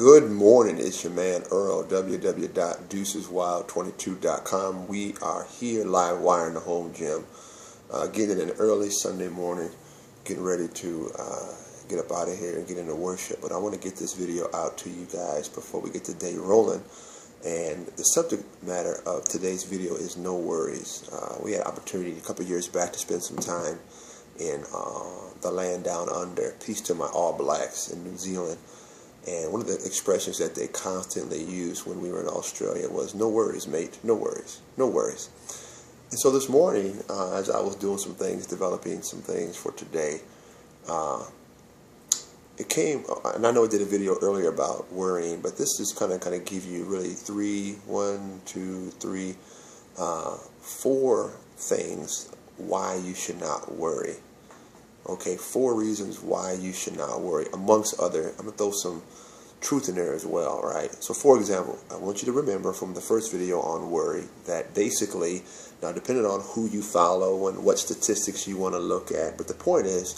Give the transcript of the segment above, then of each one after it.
Good morning, it's your man Earl, www.deuceswild22.com. We are here live wiring the home gym, getting in an early Sunday morning, getting ready to get up out of here and get into worship. But I want to get this video out to you guys before we get the day rolling. And the subject matter of today's video is no worries. We had an opportunity a couple of years back to spend some time in the land down under. Peace to my All Blacks in New Zealand. And one of the expressions that they constantly used when we were in Australia was, "No worries, mate, no worries, no worries." And so this morning, as I was doing some things, developing some things for today, it came, and I know I did a video earlier about worrying, but this is kind of give you really four things why you should not worry. Okay, 4 reasons why you should not worry, amongst other. I'm going to throw some truth in there as well, right? So, for example, I want you to remember from the first video on worry that basically, now depending on who you follow and what statistics you want to look at, but the point is,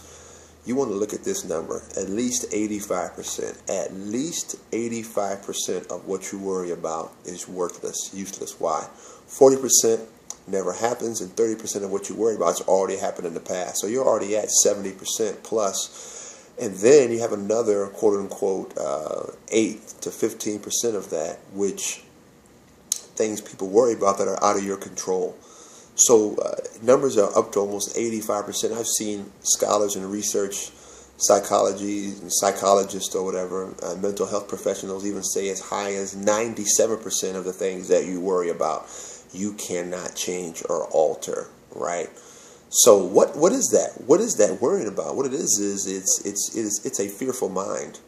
you want to look at this number, at least 85%. At least 85% of what you worry about is worthless, useless. Why? 40% never happens, and 30% of what you worry about has already happened in the past. So you're already at 70% plus, and then you have another quote-unquote 8 to 15% of that, which things people worry about that are out of your control. So numbers are up to almost 85%. I've seen scholars and research psychology and psychologists or whatever, mental health professionals even say as high as 97% of the things that you worry about you cannot change or alter, right? So what is that? What is that worrying about? What it is it's a fearful mind.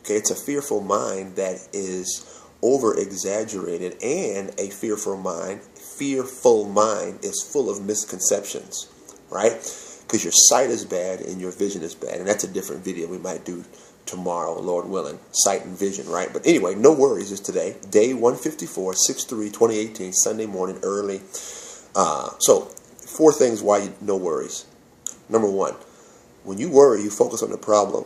Okay, it's a fearful mind that is over exaggerated, and a fearful mind is full of misconceptions, right? Because your sight is bad and your vision is bad, and that's a different video we might do tomorrow, Lord willing. Sight and vision, right? But anyway, no worries is today, day 154, 6/3/2018, Sunday morning, early. So 4 things why you no worries. Number 1, when you worry, you focus on the problem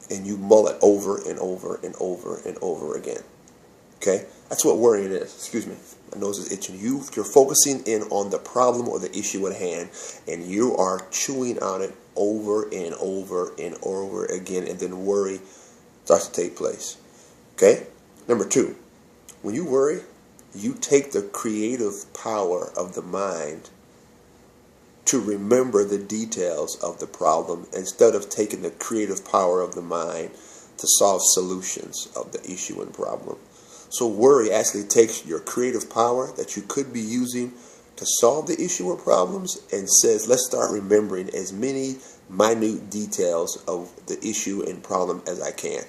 and you mull it over and over and over and over again. Okay, that's what worrying is. Excuse me, my nose is itching. You're focusing in on the problem or the issue at hand, and you are chewing on it over and over and over again, and then worry starts to take place. Okay? Number 2, when you worry, you take the creative power of the mind to remember the details of the problem instead of taking the creative power of the mind to solve solutions of the issue and problem. So worry actually takes your creative power that you could be using to solve the issue or problems and says, let's start remembering as many minute details of the issue and problem as I can.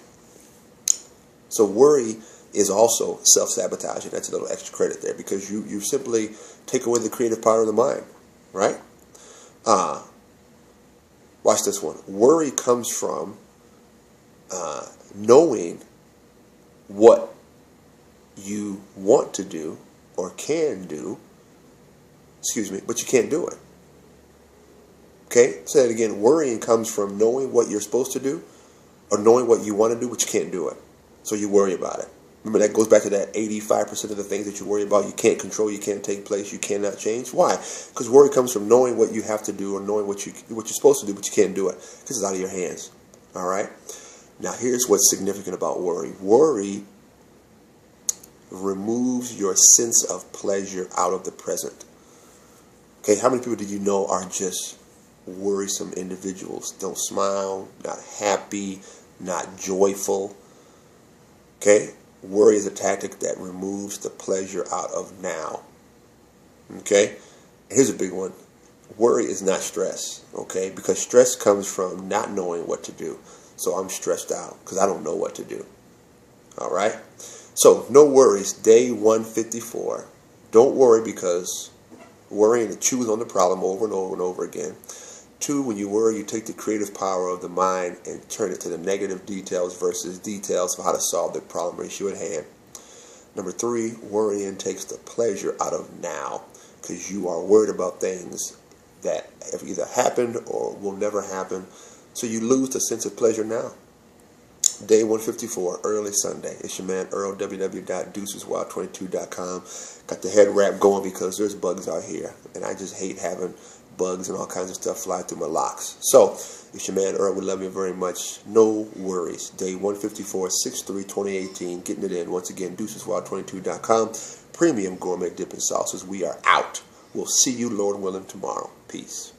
So worry is also self-sabotaging. That's a little extra credit there, because you simply take away the creative power of the mind, right? Watch this one. Worry comes from knowing what you want to do or can do, but you can't do it. Okay, say that again. Worrying comes from knowing what you're supposed to do or knowing what you want to do, but you can't do it. So you worry about it. Remember, that goes back to that 85% of the things that you worry about you can't control, you can't take place, you cannot change. Why? Because worry comes from knowing what you have to do or knowing what you're supposed to do, but you can't do it because it's out of your hands. All right? Now, here's what's significant about worry. Worry removes your sense of pleasure out of the present. Okay, how many people do you know are just worrisome individuals? Don't smile, not happy, not joyful. Okay, worry is a tactic that removes the pleasure out of now. Okay, here's a big one. Worry is not stress. Okay, because stress comes from not knowing what to do. So I'm stressed out because I don't know what to do. All right. So, no worries, day 154. Don't worry, because worrying chews on the problem over and over and over again. 2, when you worry, you take the creative power of the mind and turn it to the negative details versus details for how to solve the problem or issue at hand. Number 3, worrying takes the pleasure out of now, because you are worried about things that have either happened or will never happen. So you lose the sense of pleasure now. Day 154, early Sunday. It's your man Earl, www.deuceswild22.com. Got the head wrap going because there's bugs out here, and I just hate having bugs and all kinds of stuff fly through my locks. So, it's your man Earl. We love you very much. No worries. Day 154, 6/3/2018. Getting it in. Once again, deuceswild22.com. Premium gourmet dipping sauces. We are out. We'll see you, Lord willing, tomorrow. Peace.